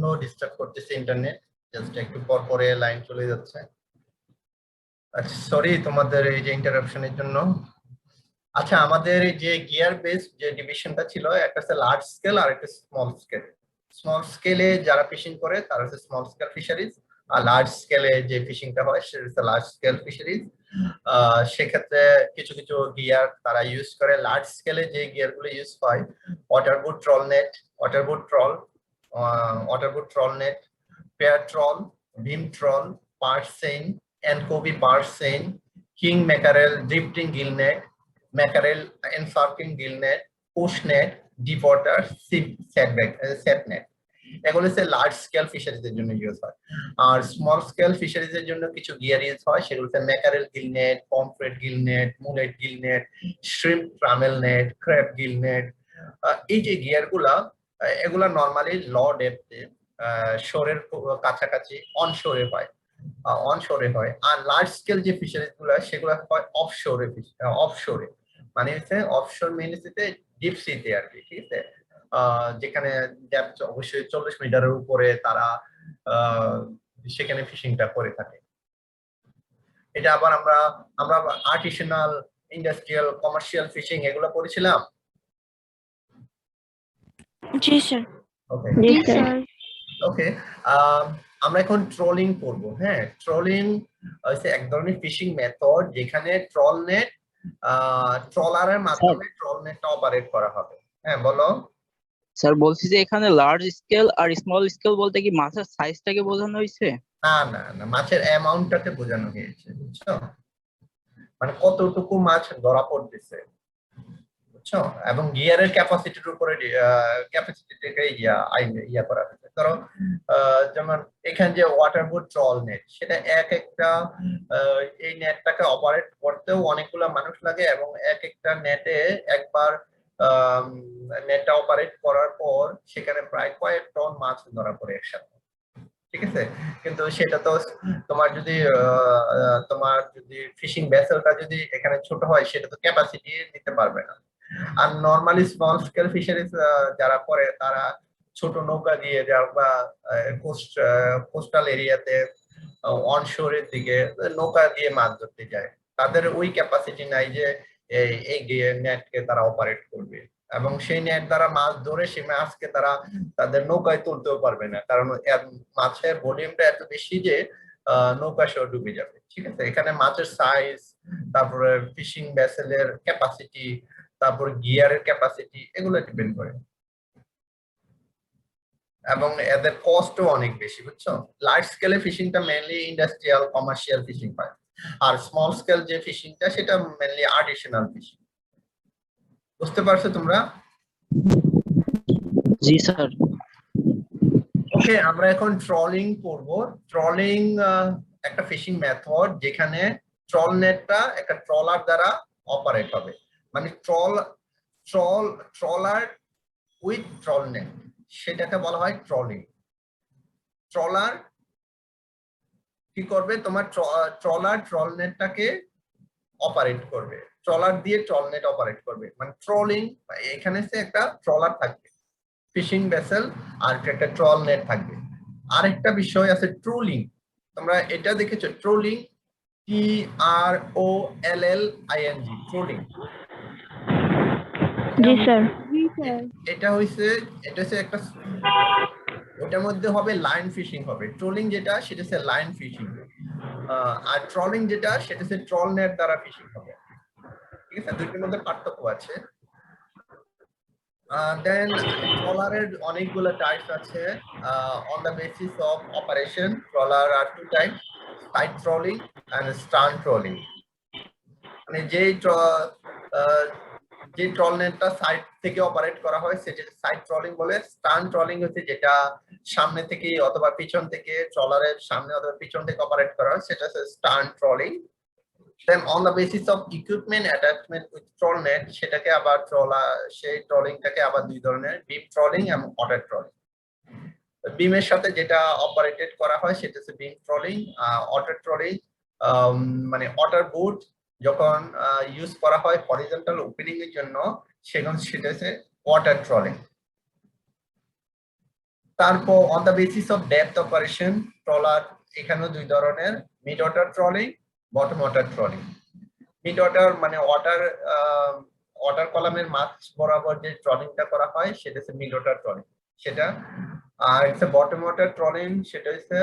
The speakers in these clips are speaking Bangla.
জন্য ডিস্টার্ব করতেছে ইন্টারনেট, জাস্ট একটু পর পরে লাইন চলে যাচ্ছে। আচ্ছা সরি তোমাদের এই যে ইন্টারাপশনের জন্য। আচ্ছা আমাদের এই যে গিয়ার বেস যে ডিভিশনটা ছিল, একটা হচ্ছে লার্জ স্কেল আর একটা স্মল স্কেল। স্মল স্কেলে যারা ফিশিং করে তারা হচ্ছে স্মল স্কেল ফিশারিজ, আর লার্জ স্কেলে যে ফিশিংটা হয় সেটা হচ্ছে লার্জ স্কেল ফিশারিজ। সেক্ষেত্রে কিছু কিছু গিয়ার তারা ইউজ করে। লার্জ স্কেলে যে গিয়ার গুলো ইউজ হয় otter board trawl net, otter board trawl, otter board trawl net, pair trawl, beam trawl, purse seine, এনকোবি purse seine, king mackerel, drifting gill net, mackerel encircling gill net, push net, deep water set net. এগুলো হচ্ছে লার্জ স্কেল ফিশারিজের জন্য ইউজ হয়। আর স্মল স্কেল ফিশারিজের জন্য কিছু গিয়ার ইউজ হয়, সেগুলো হচ্ছে mackerel gill net, pomfret gill net, mullet gill net, shrimp trammel net, crab gill net. এই যে গিয়ার গুলা, এগুলা নর্মালি ল ডেপথে শোরের কাছাকাছি অনশোরে হয়, অনশোরে হয়। আর লার্জ স্কেল যে ফিশারিজ গুলা সেগুলো হয় অফশোরে, অফশোরে মানে হচ্ছে অফশোর মিনসিতে ডিপ সিতে আর কি, ঠিক আছে। যেখানে ডেপথ অবশ্যই 40 মিটারের উপরে তারা সেখানে ফিশিংটা করে থাকে। এটা আবার আমরা আমরা আর্টিসানাল, ইন্ডাস্ট্রিয়াল, কমার্শিয়াল ফিশিং এগুলো পড়েছিলাম। জি স্যার। ওকে জি স্যার। ওকে, আমরা এখন ট্রলিং করব। হ্যাঁ, ট্রলিং হচ্ছে এক ধরনের ফিশিং মেথড যেখানে ট্রল নেট, ট্রলারের মাধ্যমে ট্রল নেটটা অপারেট করা হবে। হ্যাঁ বলো। স্যার বলছি যে এখানে লার্জ স্কেল আর স্মল স্কেল বলতে কি মাছের সাইজটাকে বোঝানো হয়েছে? না না না, মাছের অ্যামাউন্টটাকে বোঝানো হয়েছে, বুঝছো? মানে কতটুকু মাছ ধরা পড়তেছে, বুঝছো? এবং গিয়ারের ক্যাপাসিটির উপরে ক্যাপাসিটিটাকে ইয়া করা হয়েছে। ধরো যেমন এখানে যে ওয়াটার বোট ট্রল নেট, সেটা এক একটা এই নেটটাকে অপারেট করতেও অনেকগুলো মানুষ লাগে, এবং এক একটা নেটে একবার নেটটা অপারেট করার পর সেখানে প্রায় কয়েক টন মাছ ধরা পড়ে একসাথে, ঠিক আছে। কিন্তু সেটা তো তোমার যদি ফিশিং ভেসেলটা যদি এখানে ছোট হয় সেটা তো ক্যাপাসিটি নিতে পারবে না। আর নরমালি স্মল স্কেল ফিশারিজ যারা করে তারা ছোট নৌকা দিয়ে বা কোস্টাল এরিয়াতে অনশোরের দিকে নৌকা দিয়ে মাছ ধরতে যায়, তাদের ওই ক্যাপাসিটি নাই যে এই নেটকে তারা অপারেট করবে, এবং সেই নেট দ্বারা মাছ ধরে সেই মাছকে তারা তাদের নৌকায় তুলতেও পারবে না, কারণ মাছের ভলিউমটা এত বেশি যে নৌকা সহ ডুবে যাবে, ঠিক আছে। এখানে মাছের সাইজ, তারপরে ফিশিং ভেসেলের ক্যাপাসিটি, তারপর গিয়ারের ক্যাপাসিটি, এগুলো ডিপেন্ড করে, এবং এদের কস্টও অনেক বেশি, বুঝছো? লার্জ স্কেলে ফিশিংটা মেইনলি ইন্ডাস্ট্রিয়াল, কমার্শিয়াল ফিশিং হয়, আর স্মল স্কেল যে ফিশিংটা সেটা মেইনলি আর্টিসানাল ফিশিং। বুঝতে পারছো তোমরা? জি স্যার। ওকে, আমরা এখন ট্রলিং করব। ট্রলিং একটা ফিশিং মেথড যেখানে ট্রল নেটটা একটা ট্রলার দ্বারা অপারেট হবে, মানে ট্রলার উইথ ট্রল নেট, সেটাকে বলা হয় ট্রলিং। ট্রলার কি করবে, তোমার ট্রলার ট্রল নেটটাকে অপারেট করবে, ট্রলার দিয়ে ট্রল নেট অপারেট করবে, মানে ট্রলিং। এখানে সে একটা ট্রলার থাকবে, ফিশিং ভেসেল, আর একটা ট্রল নেট থাকবে। আরেকটা বিষয় আছে ট্রোলিং, তোমরা এটা দেখেছো? Trolling, TROLLING, trolling. জি স্যার। এটা হচ্ছে একটা, ওটার মধ্যে হবে লাইন ফিশিং হবে। ট্রোলিং যেটা সেটা হচ্ছে লাইন ফিশিং, আর ট্রলিং যেটা সেটা হচ্ছে ট্রল নেট দ্বারা ফিশিং হবে, ঠিক আছে। দুইটার মধ্যে পার্থক্য আছে। দেন ট্রলারের অনেকগুলো টাইপস আছে। On the basis of operation trawler are two type, side trawling and stern trawling. মানে যে ট্রল নেটটা সাইড থেকে অপারেট করা হয় সেটা সাইড ট্রলিং বলে। স্টার্ন ট্রলিং হচ্ছে যেটা সামনে থেকে অথবা পিছন থেকে, ট্রলারের সামনে অথবা পিছন থেকে অপারেট করা হয়, সেটা হচ্ছে stern trolling. Then on the basis of equipment attachment with troll net, সেটাকে আবার সেই ট্রলিংটাকে আবার দুই ধরনের, বিম ট্রলিং এবং ওয়াটার ট্রলিং। বিমের সাথে যেটা অপারেটেড করা হয় সেটা হচ্ছে বিম ট্রলিং। ওয়াটার ট্রলিং মানে ওয়াটার বোট যখন ইউজ করা হয় হরিজন্টাল ওপেনিং এর জন্য, সেটা হচ্ছে ওয়াটার ট্রলিং। তারপর on the basis of depth operation trawler এখানেও দুই ধরনের, mid water trolling, bottom water trolling. Mid water মানে ওয়াটার কলামের মাছ বরাবর যে ট্রলিংটা করা হয় সেটা হচ্ছে মিড ওয়াটার ট্রলিং সেটা। আর হচ্ছে বটম ওয়াটার ট্রলিং, সেটা হচ্ছে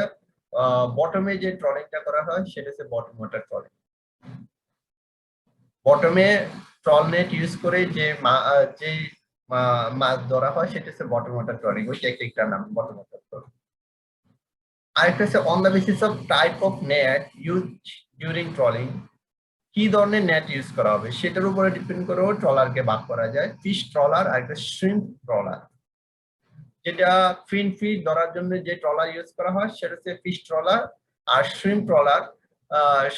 বটমে যে ট্রলিংটা করা হয় সেটা হচ্ছে বটম ওয়াটার ট্রলিং। বটমে ট্রল নেট ইউজ করে যে মাছ ধরা হয় সেটা হচ্ছে বটম ওয়াটার ট্রলিং, ওই টেকনিকটার নাম বটম ওয়াটার ট্রলিং। আরেকটা হচ্ছে on the basis of type of net use during trolling, কি ধরনের নেট ইউজ করা হবে সেটার উপরে ডিপেন্ড করেও ট্রলারকে ভাগ করা যায়, ফিশ ট্রলার আর একটা শ্রিম্প ট্রলার। যেটা ফিন ফিশ ধরার জন্য যে ট্রলার ইউজ করা হয় সেটা হচ্ছে ফিশ ট্রলার। আর শ্রিম্প ট্রলার,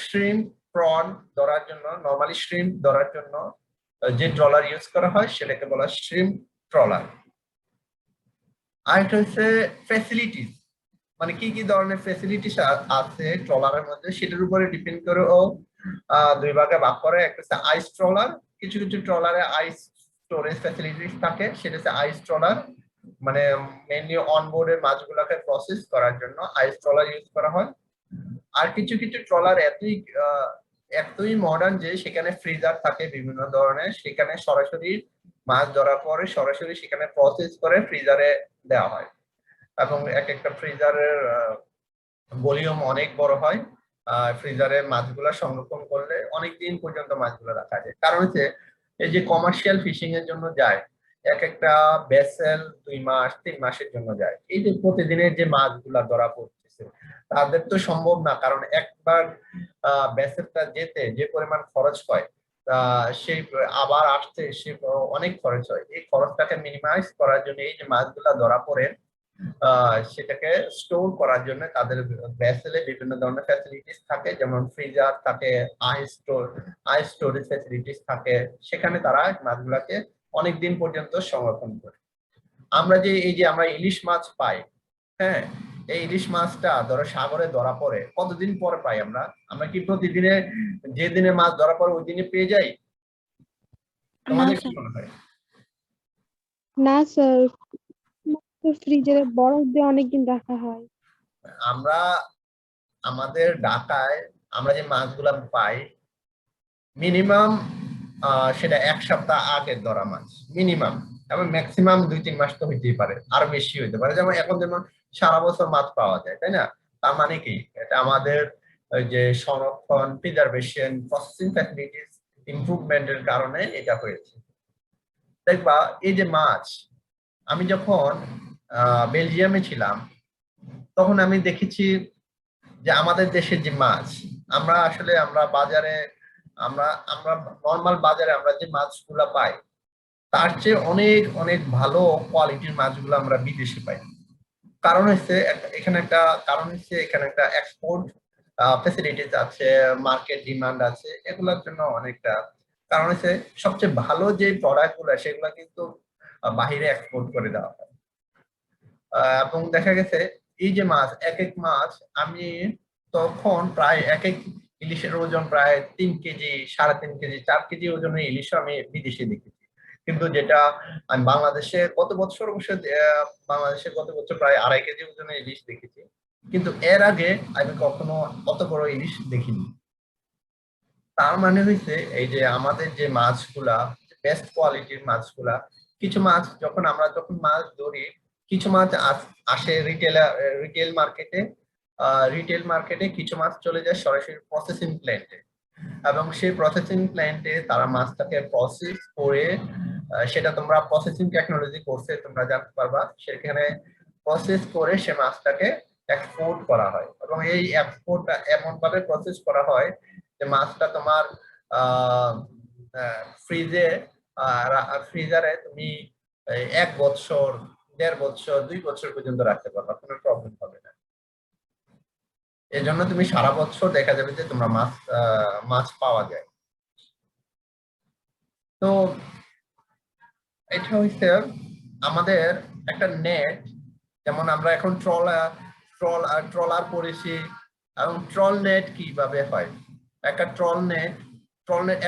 শ্রিম্প প্রন ধরার জন্য, নরমালি শ্রিম্প ধরার জন্য যে ট্রলার ইউজ করা হয় সেটাকে বলা হয় শ্রিম্প ট্রলার। আর একটা হচ্ছে ফ্যাসিলিটিস, মানে কি কি ধরনের ফ্যাসিলিটিস আছে ট্রলারের মধ্যে সেটার উপরে ডিপেন্ড করে ও দুই ভাগে ভাগ করে। একটা হচ্ছে আইস ট্রলার, কিছু কিছু ট্রলারে আইস স্টোরেজ ফ্যাসিলিটিস থাকে, সেটা হচ্ছে আইস ট্রলার, মানে মেইনলি অনবোর্ডের মাছগুলোকে প্রসেস করার জন্য আইস ট্রলার ইউজ করা হয়। আর কিছু কিছু ট্রলার এতই মডার্ন যে সেখানে ফ্রিজার থাকে বিভিন্ন ধরনের, সেখানে সরাসরি মাছ ধরার পরে সরাসরি সেখানে প্রসেস করে ফ্রিজারে দেওয়া হয়, এবং এক একটা ফ্রিজারের ভলিউম অনেক বড় হয়। ফ্রিজারে মাছগুলা সংরক্ষণ করলে অনেক দিন পর্যন্ত মাছগুলো রাখা যায়। কারণ হচ্ছে এই যে কমার্শিয়াল ফিশিং এর জন্য যায় এক একটা ভেসেল 2 মাস 3 মাসের জন্য যায়, এই যে প্রতিদিনের যে মাছগুলা ধরা পড়তেছে তাদের তো সম্ভব না, কারণ একবার ভেসেলটা যেতে যে পরিমাণ খরচ হয় সেই আবার আসতে সে অনেক খরচ হয়। এই খরচটাকে মিনিমাইজ করার জন্য এই যে মাছগুলা ধরা পড়ে সেটাকে স্টোর করার জন্য তাদের ভেসেলে বিভিন্ন ধরনের ফ্যাসিলিটিস থাকে, যেমন ফ্রিজার থাকে, আইস স্টোরেজ ফ্যাসিলিটিস থাকে, সেখানে তারা মাছগুলাকে অনেক দিন পর্যন্ত সংরক্ষণ করে। আমরা যে এই যে আমরা ইলিশ মাছ পাই, হ্যাঁ, এই ইলিশ মাছটা ধরো সাগরে ধরা পড়ে কতদিন পরে পাই আমরা? আমরা কি প্রতিদিনে যে দিনে মাছ ধরা পড়ে ওই দিনে পেয়ে যাই? না তোমাদের কি স্যার, মনে হয়? না স্যার, ফ্রিজে বরফ দিয়ে অনেকদিন রাখা হয়। আমরা আমাদের ঢাকায় আমরা যে মাছগুলা পাই মিনিমাম সেটা 1 সপ্তাহ আগের ধরা মাছ মিনিমাম, এবং ম্যাক্সিমাম 2-3 মাস তো হইতেই পারে, আরো বেশি হইতে পারে। যেমন এখন যেমন সারা বছর মাছ পাওয়া যায়, তাই না? তার মানে কি এটা আমাদের ওই যে সংরক্ষণ, প্রিজার্ভেশন, প্রসেসিং ফ্যাসিলিটিস ইমপ্রুভমেন্টের কারণে এটা হয়েছে। দেখবা এই যে মাছ, আমি যখন বেলজিয়ামে ছিলাম তখন আমি দেখেছি যে আমাদের দেশের যে মাছ আমরা বাজারে আমরা আমরা নর্মাল বাজারে আমরা যে মাছগুলা পাই তার চেয়ে অনেক অনেক ভালো কোয়ালিটির মাছগুলো আমরা বিদেশে পাই। কারণ হচ্ছে এখানে একটা এক্সপোর্ট ফ্যাসিলিটিস আছে, মার্কেট ডিমান্ড আছে, এগুলোর জন্য অনেকটা কারণ হচ্ছে সবচেয়ে ভালো যে প্রোডাক্ট গুলা সেগুলো কিন্তু বাহিরে এক্সপোর্ট করে দেওয়া হয়। এবং দেখা গেছে এই যে মাছ, এক এক মাছ আমি তখন প্রায় এক এক ইলিশের ওজন প্রায় 3 কেজি, 3.5 কেজি, 4 কেজি ওজনের ইলিশ আমি বিদেশে দেখেছি। কিন্তু যেটা আমি বাংলাদেশে গত বছর প্রায় 2.5 কেজি ওজনের ইলিশ দেখেছি, কিন্তু এর আগে আমি কখনো অত বড় ইলিশ দেখিনি। তার মানে হয়েছে এই যে আমাদের যে মাছগুলা বেস্ট কোয়ালিটির মাছগুলা, কিছু মাছ যখন মাছ ধরি কিছু মাছ আসে রিটেল মার্কেটে, কিছু মাছ চলে যায় সরাসরি প্রসেসিং প্ল্যান্টে, এবং সেই প্রসেসিং প্ল্যান্টে তারা মাছটাকে প্রসেস করে সেটা তোমরা প্রসেসিং টেকনোলজি কোর্সে তোমরা জানতে পারবা, সেখানে প্রসেস করে সে মাছটাকে এক্সপোর্ট করা হয়, এবং এই এক্সপোর্টটা এমন ভাবে প্রসেস করা হয় যে মাছটা তোমার ফ্রিজে ফ্রিজারে তুমি 1 বছর, 1.5 বছর, 2 বছর পর্যন্ত রাখতে পারবা, কোনো প্রবলেম হবে না। এই জন্য তুমি সারা বছর দেখা যাবে যে তোমরা মাছ পাওয়া যায়। তো এটা হচ্ছে আমাদের একটা নেট, যেমন আমরা এখন ট্রলার পড়েছি, এবং ট্রল নেট কিভাবে হয়। একটা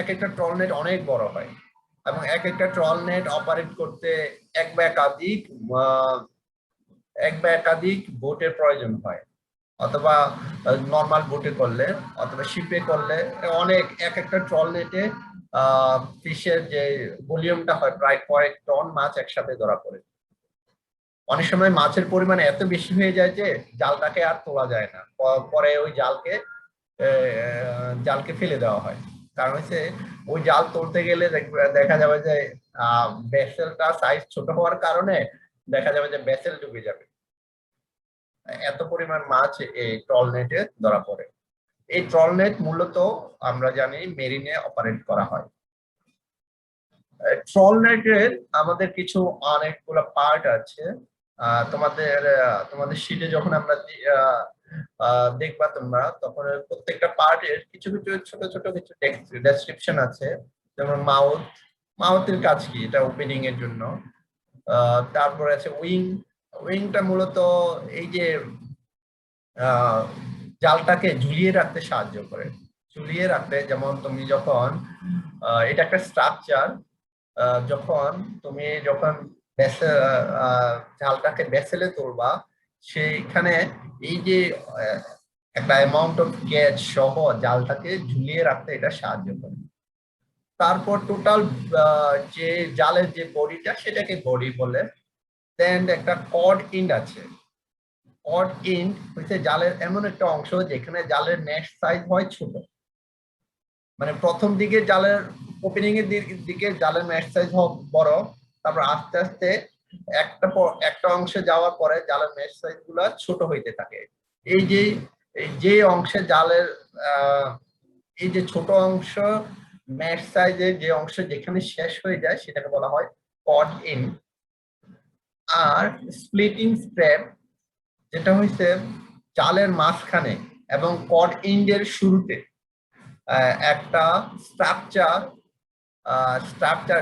এক একটা ট্রল নেট অনেক বড় হয়, এবং এক একটা ট্রল নেট অপারেট করতে এক বা একাধিক এক বা একাধিক বোটের প্রয়োজন হয়, অথবা নর্মাল বোটে করলে অথবা শিপে করলে অনেক এক একটা ট্রল নেটে ফিশের যে ভলিউমটা হয় প্রায় কয়েক টন মাছ একসাথে ধরা পড়ে। অনেক সময় মাছের পরিমাণ এত বেশি হয়ে যায় যে জালটাকে আর তোলা যায় না, পরে ওই জালকে ফেলে দেওয়া হয়। কারণ হচ্ছে ওই জাল তুলতে গেলে দেখা যাবে যে ভেসেলটা সাইজ ছোট হওয়ার কারণে দেখা যাবে যে ভেসেল ডুবে যাবে, এত পরিমাণ মাছ এই ট্রল নেটে ধরা পড়ে। এই ট্রল নেট মূলত আমরা জানি মেরিনে অপারেট করা হয়। ট্রল নেটের আমাদের কিছু অনেকগুলো পার্ট আছে। তোমাদের শীটে যখন আমরা দেখবা তোমরা, তখন প্রত্যেকটা পার্টের কিছু কিছু ছোট ছোট কিছু ডেসক্রিপশন আছে। যেমন মাউথের কাজ কি, এটা ওপেনিং এর জন্য। তারপরে আছে উইংটা মূলত এই যে জালটাকে ঝুলিয়ে রাখতে সাহায্য করে। ঝুলিয়ে রাখতে, যেমন তুমি যখন এটা একটা স্ট্রাকচার, যখন জালটাকে ভেসেলে তুলবা, সেইখানে এই যে একটা অ্যামাউন্ট অফ গ্যাস সহ জালটাকে ঝুলিয়ে রাখতে এটা সাহায্য করে। তারপর টোটাল যে জালের যে বডিটা, সেটাকে বডি বলে। দেন একটা কর্ড এন্ড আছে। কর্ড এন্ড হচ্ছে জালের এমন একটা অংশ যেখানে জালের নেট সাইজ হয় ছোট, মানে প্রথম দিকে জালের ওপেনিং এর দিকে জালের নেট সাইজ হয় বড়, তারপর আস্তে আস্তে একটা অংশে যাওয়ার পরে জালের নেট সাইজ গুলা ছোট হইতে থাকে। এই যে অংশে জালের এই যে ছোট অংশ ম্যাশ সাইজের যে অংশ যেখানে শেষ হয়ে যায় সেটাকে বলা হয় কর্ড এন্ড। আর স্প্লিটিং স্ট্র্যাপ, যেটা হচ্ছে জালের মাঝখানে এবং কর্ড এন্ডের শুরুতে একটা স্ট্রাকচার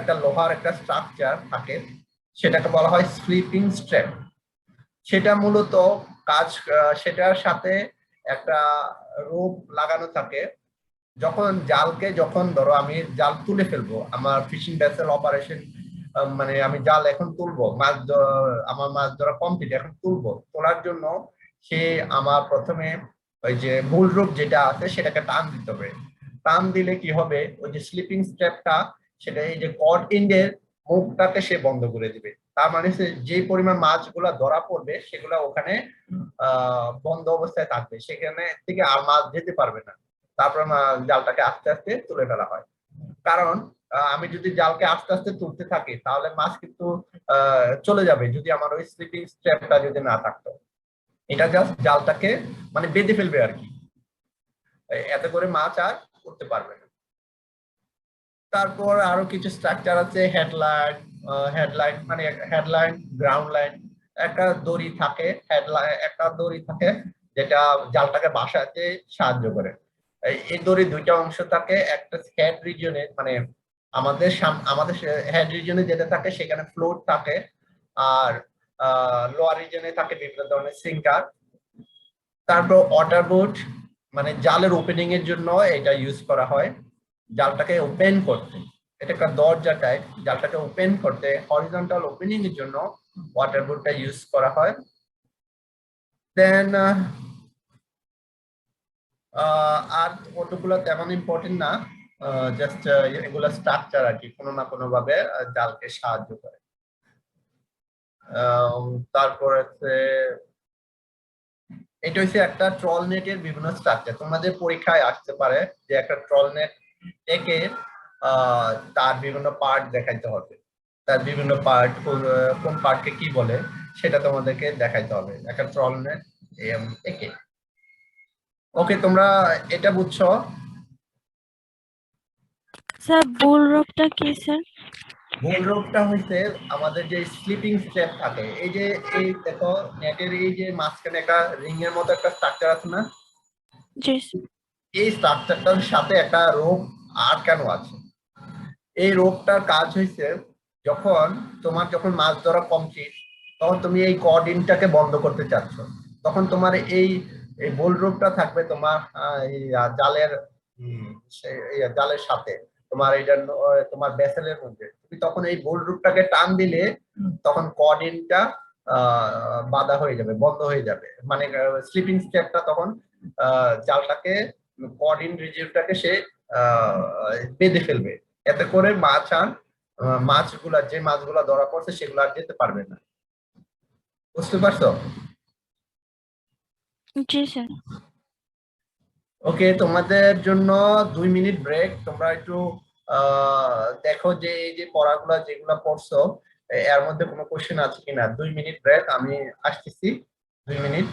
একটা লোহার একটা স্ট্রাকচার থাকে, সেটাকে বলা হয় স্লিপিং স্ট্র্যাপ। সেটা মূলত সেটার সাথে একটা রোপ লাগানো থাকে। যখন ধরো আমি জাল তুলে ফেলবো, আমার ফিশিং ভেসেল অপারেশন, মানে আমি জাল এখন তুলবো, আমার মাছ ধরা কমপ্লিট, এখন তোলার জন্য আমার প্রথমে ওই যে মূল রূপ যেটা আছে সেটাকে টান দিতে হবে। টান দিলে কি হবে, ওই যে স্লিপিং স্ট্র্যাপটা, সেটা এই যে কর্ড এন্ডের মুখটাকে সে বন্ধ করে দিবে। তার মানে যে পরিমাণ মাছগুলা ধরা পড়বে সেগুলা ওখানে বন্ধ অবস্থায় থাকবে, সেখানে থেকে আর মাছ যেতে পারবে না। তারপর জালটাকে আস্তে আস্তে তুলে ফেলা হয়। কারণ আমি যদি জালকে আস্তে আস্তে তুলতে থাকি তাহলে মাছ কিন্তু চলে যাবে, যদি আমার ওই স্লিপিং স্ট্র্যাপটা যদি না থাকতো। এটা জাস্ট জালটাকে মানে বেঁধে ফেলবে আর কি, এতে করে মাছ আর উঠতে পারবে না। তারপর আরো কিছু স্ট্রাকচার আছে, হেডলাইন মানে হেডলাইন, গ্রাউন্ড লাইন, একটা দড়ি থাকে, একটা দড়ি থাকে যেটা জালটাকে ভাসাতে সাহায্য করে। এই দড়ি দুইটা অংশ থাকে, একটা হেড রিজিয়নে, মানে আমাদের হেড রিজিয়নে যেটা থাকে সেখানে ফ্লোট থাকে, আর লোয়ার রিজিয়নে থাকে বিভিন্ন ধরনের সিঙ্কার। তারপর ওয়াটার বোট, মানে জালের ওপেনিং এর জন্য এটা ইউজ করা হয়। জালটাকে ওপেন করতে, এটা একটা দরজা টাইপ, জালটাকে ওপেন করতে হরিজন্টাল ওপেনিং এর জন্য ওয়াটার বোটটা ইউজ করা হয়। দেন আর কতগুলো তেমন ইম্পর্টেন্ট না, জাস্ট এগুলা স্ট্রাকচার আর কি, কোনো না কোনো ভাবে জালকে সাহায্য করে। তারপরে এটা হচ্ছে একটা ট্রল নেটের বিভিন্ন স্ট্রাকচার। তোমাদের পরীক্ষায় আসতে পারে যে একটা ট্রল নেট একে তার বিভিন্ন পার্ট দেখাইতে হবে, তার বিভিন্ন পার্ট কোন পার্টকে কি বলে সেটা তোমাদেরকে দেখাইতে হবে একটা ট্রল নেট একে। ওকে, তোমরা এটা বুঝছো? স্যার বুল রোপটা কি স্যার? মূল রোগটা হইছে আমাদের যে স্লিপিং স্ট্র্যাপ থাকে, এই দেখো নেটের এই যে মাঝখানে একটা রিং এর মতো একটা স্ট্রাকচার আছে না, জি এই স্ট্রাকচারটার সাথে একটা রোপ আটকানো আছে। এই রোপটার কাজ হইছে যখন মাছ ধরা কমপ্লিট, তখন তুমি এই কর্ডিনটাকে বন্ধ করতে চাচ্ছ, তখন তোমার এই বোল রোপটা থাকবে তোমার এই জালের সাথে, তোমার ভেসেলের মধ্যে। তুমি তখন এই বোল রুটটাকে টান দিলে তখন কর্ডিনটা বাধা হয়ে যাবে, বন্ধ হয়ে যাবে, মানে স্লিপিং স্টেপটা তখন জালটাকে কর্ডিন রিজিউটাকে সে বেঁধে ফেলবে। এতে করে মাছ আর মাছগুলা যে মাছগুলা ধরা পড়ছে সেগুলো আর যেতে পারবে না। বুঝতে পারছো? জি স্যার। ওকে, তোমাদের জন্য 2 মিনিট ব্রেক। তোমরা একটু দেখো যে এই যে পড়াগুলা যেগুলা পড়ছো এর মধ্যে কোনো কোশ্চেন আছে কিনা। 2 মিনিট ব্রেক, আমি আসতেছি। 2 মিনিট।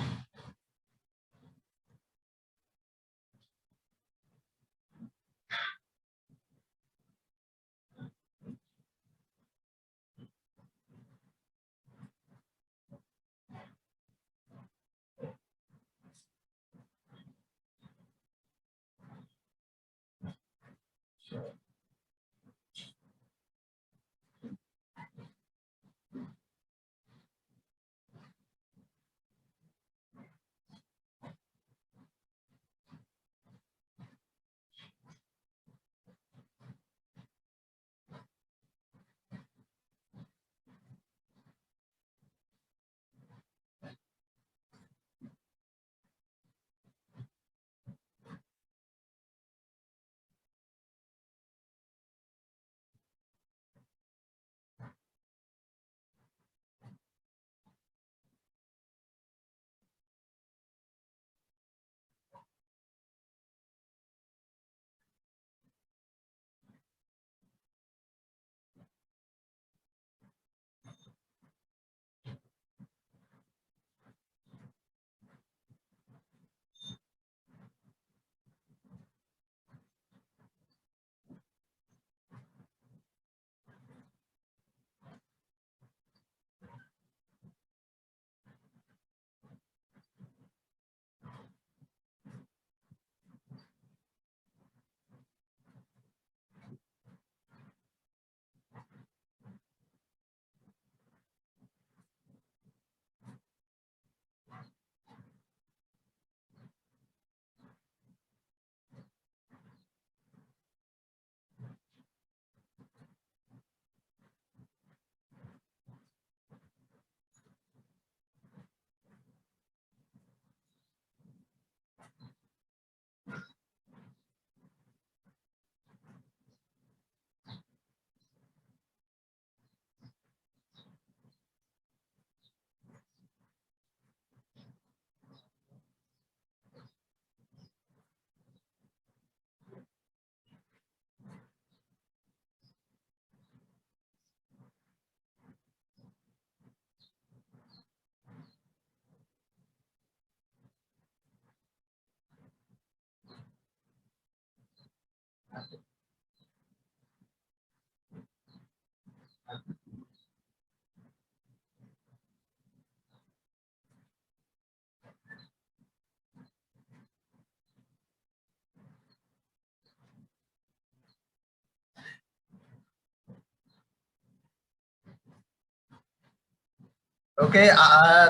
ওকে,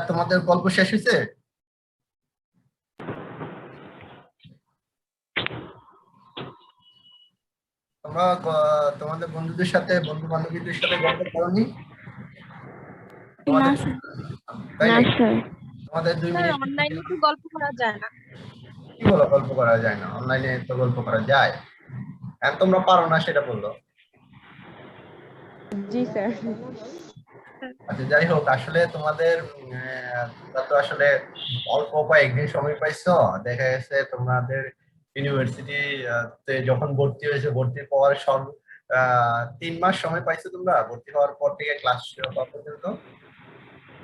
তোমাদের গল্প শেষ হয়েছে? তোমরা তোমাদের বন্ধুদের সাথে, বন্ধু বান্ধবীদের সাথে গল্প করনি? না তোমাদের স্যার। তাই না নাকি? স্যার। তোমাদের 2 মিনিট অনলাইনে তো গল্প করা যায় না। কি বলো, গল্প করা যায় না? অনলাইনে তো গল্প করা যায়। আর তোমরা পারো না সেটা বললো। জি স্যার। আচ্ছা, যাই হোক, আসলে তোমাদের তোমরা তো আসলে অল্প কয়েকদিন সময় পাইছো। দেখা গেছে তোমাদের ইউনিভার্সিটি তে যখন ভর্তি হয়েছে, ভর্তি পাওয়ার 3 মাস সময় পাইছো তোমরা, ভর্তি হওয়ার পর থেকে ক্লাস হওয়া পর্যন্ত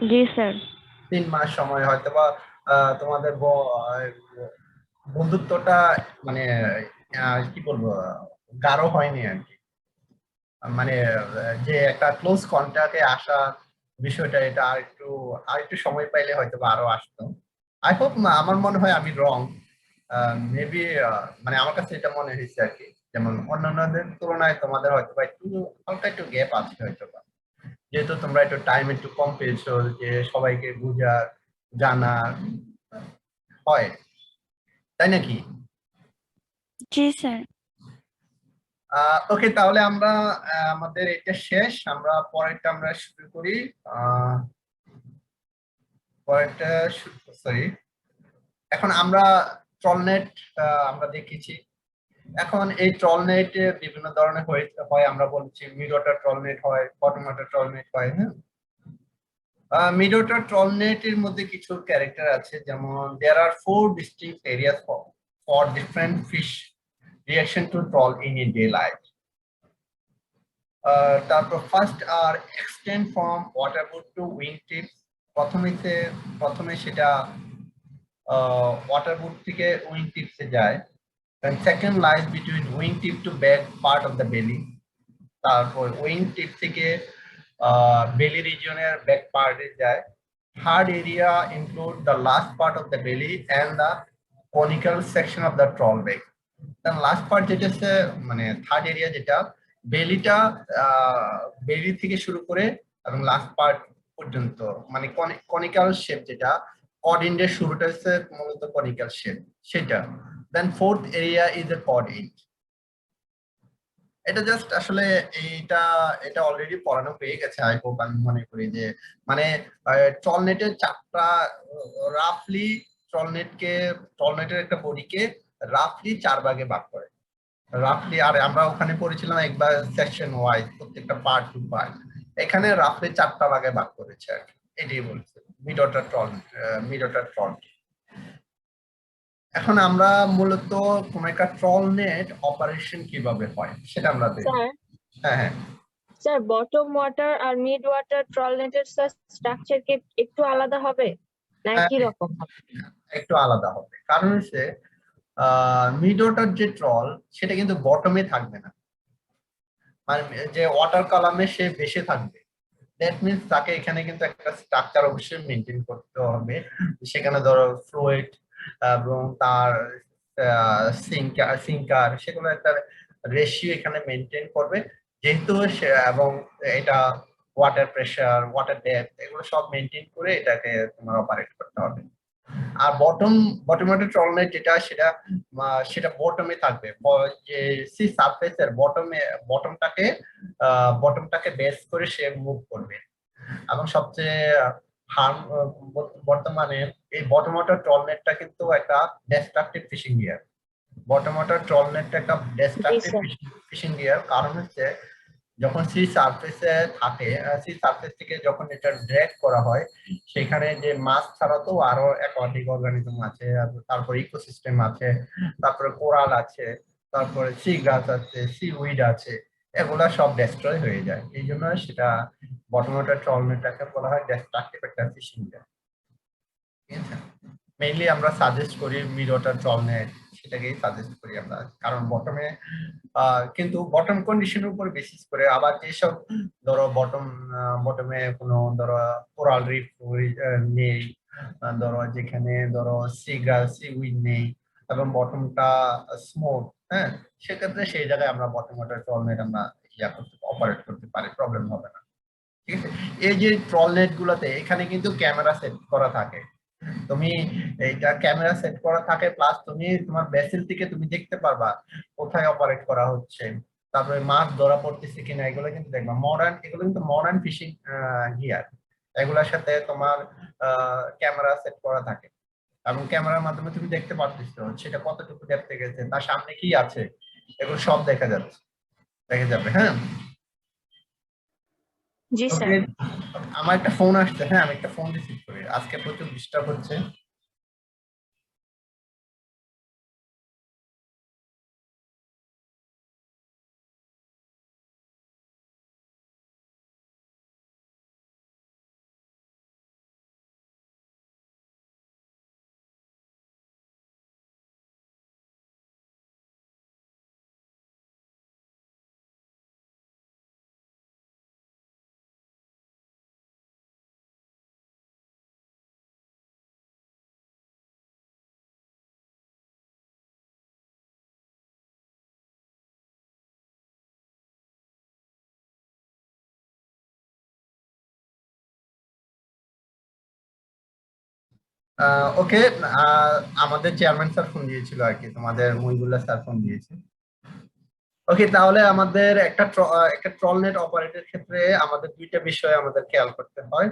জি স্যার। 3 মাস সময় হয়তো বা তোমাদের বন্ধুত্বটা মানে কি বলবো, গাঢ় হয়নি আর কি। মানে যে একটা ক্লোজ কন্টাক্টে আসা বিষয়টা, এটা আর একটু সময় পাইলে হয়তো বা আরো আসতো। আই হোপ, আমার মনে হয় আমি রং। মেবি মানে আমার কাছে এটা মনে হয়েছে আর কি। যেমন অন্যান্যদের তুলনায় তোমাদের হয়তো বা একটু হালকা একটু গ্যাপ আছে হয়তো বা, যেহেতু তোমরা একটু টাইম একটু কম পেয়েছো যে সবাইকে বুঝার, জানার হয়, তাই নাকি? জি স্যার। ওকে, তাহলে আমরা আমাদের এটা শেষ, আমরা পরেরটা আমরা শুরু করি। পরেরটা সরি, এখন আমরা ট্রলনেট আমরা দেখেছি। এখন এই ট্রলনেট বিভিন্ন ধরনের হয়, আমরা বলছি মিড ওয়াটার ট্রলনেট হয়, বটম ওয়াটার ট্রলনেট হয়। হ্যাঁ, মিড ওয়াটার ট্রলনেটের মধ্যে কিছু ক্যারেক্টার আছে, যেমন there are 4 distinct areas for different fish reaction to trawl in a day life. তারপর first are extend from otter board to wing tips. প্রথমে সেটা ওয়াটারবুট থেকে উইং টিপসে যায়। Then second lies between wingtip to back part of the belly. তারপর wingtip থেকে belly regionের back part এ যায়। Third area include the last part of the belly and the conical section of the trawl back. Then last part যেটা হচ্ছে মানে থার্ড এরিয়া, যেটা বেলিটা বেলি থেকে শুরু করে এবং লাস্ট পার্ট পর্যন্ত, মানে কনিক্যাল শেপ, যেটা কড এন্ডের শুরুটা হচ্ছে মূলত কনিক্যাল শেপ সেটা। Then fourth area is a cod end. এটা জাস্ট আসলে এটা অলরেডি পড়ানো হয়ে গেছে, আই হোপ, আমি মনে করি যে মানে ট্রলনেটের চারটা রাফলি ট্রলনেটের একটা বডিকে রাফলি 4 ভাগে ভাগ করে রাফলি। আর আমরা ওখানে পড়েছিলাম একবার সেকশন ওয়াইজ প্রত্যেকটা পার্ট টু পার্ট, এখানে রাফলি 4টা ভাগে ভাগ করেছে আর কি, এটাই বলছে মিড ওয়াটার ট্রল। এখন আমরা মূলত কোন একটা ট্রলনেট অপারেশন কিভাবে হয় সেটা আমরা দেখব। স্যার হ্যাঁ হ্যাঁ স্যার বটম ওয়াটার আর মিড ওয়াটার ট্রলনেটের স্ট্রাকচার কি একটু আলাদা হবে না একই রকম হবে? একটু আলাদা হবে, কারণ হচ্ছে মিড ওয়াটার যে ট্রল সেটা কিন্তু বটমে থাকবে না, মানে যে ওয়াটার কলামে সে ভেসে থাকবে। দ্যাট মিনস তাকে এখানে কিন্তু একটা স্ট্রাকচার অবশ্যই মেনটেন করতে হবে। সেখানে ধরো ফ্লুইড এবং তার সিঙ্কার সেগুলো একটা রেশিও এখানে মেনটেন করবে, যেহেতু এবং এটা ওয়াটার প্রেসার, ওয়াটার ডেপথ, এগুলো সব মেনটেন করে এটাকে তোমার অপারেট করতে হবে। আর বটমের ট্রলনেট যেটা সেটা বটমে থাকবে, যে সি সারফেসের বটমটাকে বেস করে সে মুভ করবে। এবং সবচেয়ে বর্তমানে এই বটম ওয়াটার ট্রলনেটটা কিন্তু একটা destructive fishing gear. Bottom water ট্রলনেটটা একটা ডেস্ট্রাকটিভ ফিশিং গিয়ার, কারণ হচ্ছে যখন সি সারফেস থেকে যখন এটা ড্র্যাগ করা হয়, সেখানে যে মাছ ছাড়া তো আরো অ্যাকোয়াটিক অর্গানিজম আছে, তারপর ইকোসিস্টেম আছে, তারপরে কোরাল আছে, তারপরে সি গ্রাস আছে, সি উইড আছে, এগুলা সব ডেস্ট্রয় হয়ে যায়। এই জন্য সেটা বটম ওয়াটার ট্রলনেটটাকে বলা হয় ডেস্ট্রাকটিভ একটা ফিশিং গিয়ার। ঠিক আছে, মেইনলি আমরা সাজেস্ট করি মিড ওয়াটার ট্রলনেট, সেটাকেই সাজেস্ট করি আমরা, কারণ কিন্তু বটম কন্ডিশনের উপর বেসিস করে আবার যেসব ধরো বটমে কোনো ধরো কোরাল রিফ নেই, ধরো যেখানে ধরো সি উইড নেই এবং বটমটা স্মুথ, হ্যাঁ, সেক্ষেত্রে সেই জায়গায় আমরা বটম ওয়াটার ট্রলনেট আমরা অপারেট করতে পারি, প্রবলেম হবে না। ঠিক আছে, এই যে ট্রলনেট গুলোতে এখানে কিন্তু ক্যামেরা সেট করা থাকে, তুমি এইটা ক্যামেরা সেট করা থাকে, প্লাস তুমি তোমার ভেসেল থেকে তুমি দেখতে পারবা কোথায় অপারেট করা হচ্ছে, তারপরে মাছ ধরা পড়তেছে কিনা, এগুলো কিন্তু দেখবা। এগুলো কিন্তু মডার্ন ফিশিং গিয়ার, এগুলোর সাথে তোমার ক্যামেরা সেট করা থাকে এবং ক্যামেরার মাধ্যমে তুমি দেখতে পারতেছো সেটা কতটুকু ডেপথে গেছে, তার সামনে কি আছে, এগুলো সব দেখা যাবে। হ্যাঁ, জি স্যার। ওকে, আমার একটা ফোন আসছে, হ্যাঁ আমি একটা ফোন রিসিভ করি, আজকে প্রচুর ডিস্টার্ব হচ্ছে। ওকে, আমাদের চেয়ারম্যান স্যার ফোন দিয়েছিল আর কি, তোমাদের মহিবুল্লাহ স্যার ফোন দিয়েছে। ওকে, তাহলে আমাদের একটা ট্রলনেট অপারেটের ক্ষেত্রে আমাদের দুইটা বিষয় আমাদের খেয়াল করতে হয়।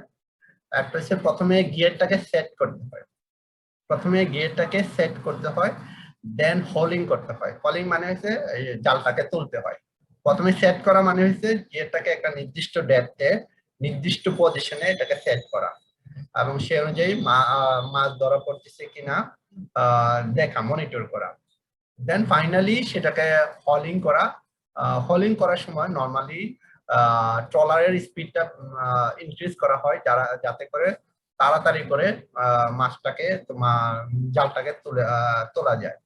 একটা হচ্ছে প্রথমে গিয়ারটাকে সেট করতে হয়, দেন হোলিং করতে হয়। হোলিং মানে হচ্ছে এই জালটাকে তুলতে হয়। প্রথমে সেট করা মানে হচ্ছে গিয়ারটাকে একটা নির্দিষ্ট ডেপথে নির্দিষ্ট পজিশনে এটাকে সেট করা এবং সে অনুযায়ী মাছ ধরা পড়তেছে কিনা দেখা, মনিটর করা। দেন ফাইনালি সেটাকে হলিং করা। হলিং করার সময় নর্মালি ট্রলারের স্পিডটা ইনক্রিজ করা হয় যাতে করে তাড়াতাড়ি করে মাছটাকে তোমার জালটাকে তোলা যায়।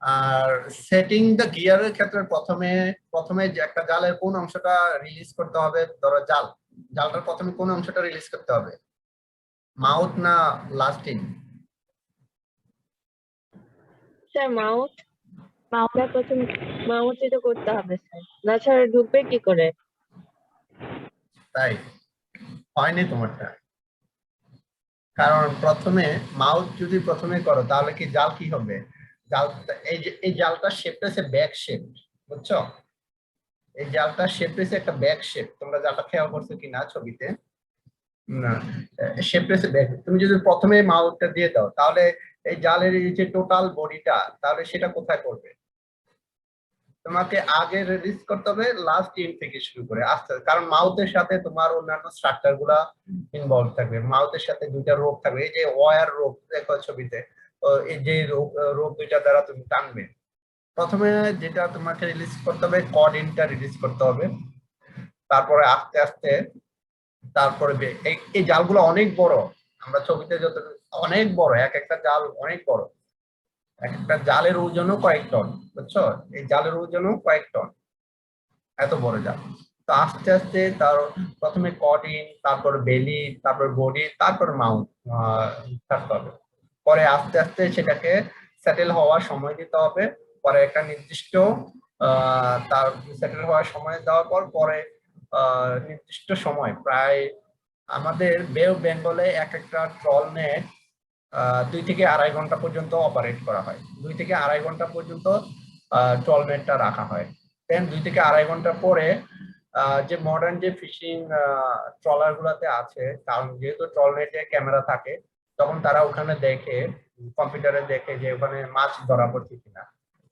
আর সেটিং দ্য গিয়ারের ক্ষেত্রে প্রথমে যে একটা জালের কোন অংশটা রিলিজ করতে হবে, ধরো জালটার প্রথমে কোন অংশটা রিলিজ করতে হবে, মাউথ না লাস্টিং? স্যার মাউথ প্রথম মাউথই তো করতে হবে স্যার, না ছাড়া ঢুকবে কি করে? তাই হয়নি তোমারটা, কারণ প্রথমে মাউথ যদি প্রথমে করো তাহলে কি জাল কি হবে, এই জালটার শেপটা হচ্ছে ব্যাক শেপ, বুঝছো? এই জালটার শেপটা হচ্ছে একটা ব্যাক শেপ। তোমরা জালটা খেয়াল করছো কিনা ছবিতে? না, শেপটা হচ্ছে ব্যাক। তুমি যদি প্রথমে মাউথটা দিয়ে দাও তাহলে এই জালের এই যে টোটাল বডিটা, তাহলে সেটা কোথায় পড়বে? তোমাকে আগে রিলিজ করতে হবে লাস্ট এন্ড থেকে শুরু করে আস্তে, কারণ মাউথের সাথে তোমার অন্যান্য স্ট্রাকচার গুলা ইনভলভ থাকবে। মাউথের সাথে দুইটা রোপ থাকবে, এই যে ওয়ার রোপ দেখো ছবিতে, এই যে রোপ দুইটা দ্বারা তুমি টানবে। প্রথমে যেটা তোমাকে রিলিজ করতে হবে কর্ডিনটা রিলিজ করতে হবে, তারপরে আস্তে আস্তে তারপরে এই জালগুলো অনেক বড়, আমরা ছবিতে যত অনেক বড়, এক একটা জাল অনেক বড়, এক একটা জালের ওজনও কয়েক টন, বুঝছো? এই জালের ওজনও কয়েক টন, এত বড় জাল। তো আস্তে আস্তে তার প্রথমে কর্ডিন, তারপর বেলি, তারপর বডি, তারপর মাউথ থাকতে হবে। পরে আস্তে আস্তে সেটাকে সেটেল হওয়ার সময় দিতে হবে। পরে একটা নির্দিষ্ট তার সেটেল হওয়ার সময় দেওয়ার পরে নির্দিষ্ট সময়, প্রায় আমাদের বে অফ বেঙ্গলে এক একটা ট্রল নেট 2 থেকে 2.5 ঘন্টা পর্যন্ত অপারেট করা হয়। 2 থেকে 2.5 ঘন্টা পর্যন্ত ট্রল নেটটা রাখা হয়। দেন 2 থেকে 2.5 ঘন্টা পরে যে মডার্ন যে ফিশিং ট্রলার গুলাতে আছে, কারণ যেহেতু ট্রল নেটে ক্যামেরা থাকে, তখন তারা ওখানে দেখে, কম্পিউটারে দেখে যে ওখানে মাছ ধরা পড়ছে কিনা।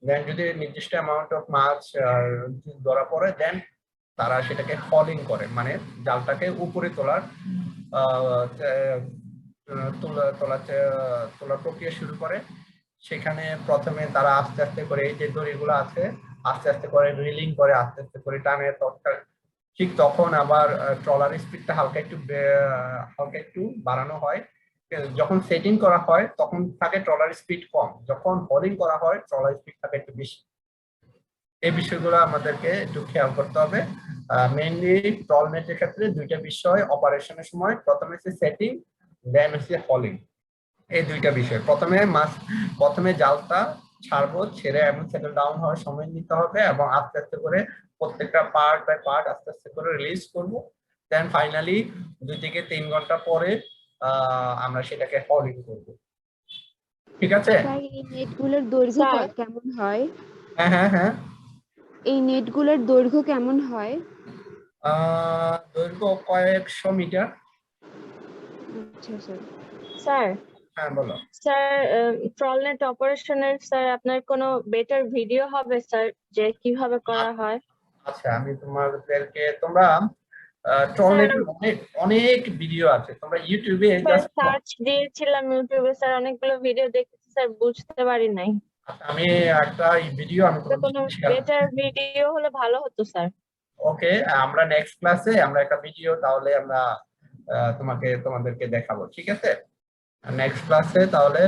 দেন যদি নির্দিষ্ট অ্যামাউন্ট অফ মাছ ধরা পড়ে, দেন তারা সেটাকে ফলিং করে, মানে জালটাকে উপরে তোলার তোলার প্রক্রিয়া শুরু করে। সেখানে প্রথমে তারা আস্তে আস্তে করে এই যে দড়িগুলো আছে আস্তে আস্তে করে রিলিং করে, আস্তে আস্তে করে টানে। ঠিক তখন আবার ট্রলার স্পিডটা হালকা একটু বাড়ানো হয়। যখন সেটিং করা হয় তখন থাকে ট্রলার স্পিড কম, যখন হোলিং করা হয় ট্রলার স্পিড থাকে একটু বেশি। এই বিষয়গুলো আমাদেরকে একটু খেয়াল করতে হবে। মেইনলি ট্রল নেটের ক্ষেত্রে দুইটা বিষয় অপারেশনের সময়, প্রথমে হচ্ছে সেটিং, দেন হচ্ছে হোলিং। এই দুইটা বিষয়, প্রথমে জালটা ছাড়বো, ছেড়ে এবং সেটেল ডাউন হওয়ার সময় নিতে হবে, এবং আস্তে আস্তে করে প্রত্যেকটা পার্ট বাই পার্ট আস্তে আস্তে করে রিলিজ করব। দেন ফাইনালি 2 থেকে 3 ঘন্টা পরে আমরা সেটাকে হোলিং করব। ঠিক আছে? স্যার এই নেটগুলোর দৈর্ঘ্য স্যার। কেমন হয়? হ্যাঁ হ্যাঁ হ্যাঁ। এই নেটগুলোর দৈর্ঘ্য কেমন হয়? দৈর্ঘ্য কয়েকশো মিটার। আচ্ছা স্যার। স্যার হ্যাঁ বলো। স্যার ট্রল নেট অপারেশনের স্যার আপনার কোনো বেটার ভিডিও হবে স্যার, যে কিভাবে করা হয়? আচ্ছা, আমি তোমাদেরকে, তোমরা ট্রল নেটের অনেক ভিডিও আছে, তোমরা ইউটিউবে জাস্ট সার্চ দিয়েছিলাম ইউটিউবে স্যার, অনেকগুলো ভিডিও দেখেছি স্যার, বুঝতে পারি নাই। আমি একটা ভিডিও আমি কোনো বেটার ভিডিও হলে ভালো হতো স্যার। ওকে, আমরা নেক্সট ক্লাসে আমরা একটা ভিডিও তাহলে আমরা তোমাদেরকে দেখাবো, ঠিক আছে? নেক্সট ক্লাসে তাহলে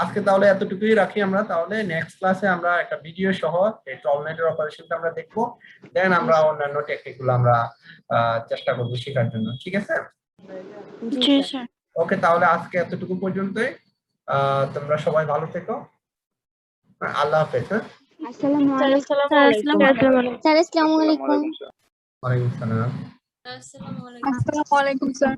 আজকে তাহলে এতটুকুই রাখি আমরা। তাহলে নেক্সট ক্লাসে আমরা একটা ভিডিও সহ এই ট্রল নেটের অপারেশনটা আমরা দেখবো, দেন আমরা অন্যান্য টেকনিকগুলো আমরা চেষ্টা করবো শেখার জন্য, ঠিক আছে? জি স্যার। ওকে, তাহলে আজকে এতটুকু পর্যন্তই। তোমরা সবাই ভালো থেকো। আল্লাহ হাফেজ। আসসালামু স্যার আলাইকুম। আসসালামু আলাইকুম। স্যার আসসালামু আলাইকুম। আসসালামু আলাইকুম। ওয়ালাইকুম আসসালাম। আসসালামু আলাইকুম স্যার।